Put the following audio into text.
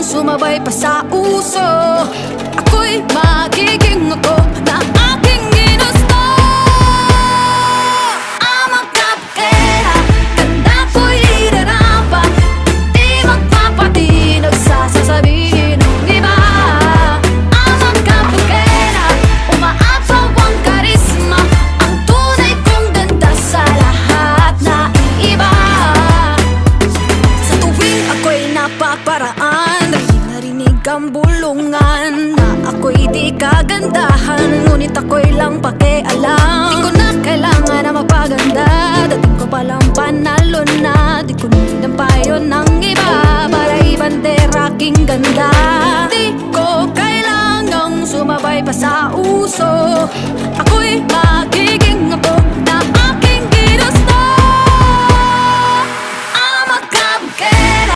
sumabay pa sa uso. Ako'y magiging ako na aking ginusto. Ama kapkera, ganda ko'y irarapa. Di magpapatinag sa sasabihin ng iba. Ama kapkera, umaapaw ang karisma. Ang tunay kong ganda sa lahat na iba. Sa tuwing ako'y napagparaan, narinig ang bulungan na ako'y di kagandahan, ngunit ako'y lang pakialam. Di ko na kailangan na magpaganda, dating ko palang panalo na. Di ko need ang payo ng iba para ibandera aking ganda. Di ko kailangang sumabay pa sa uso. Ako'y magiging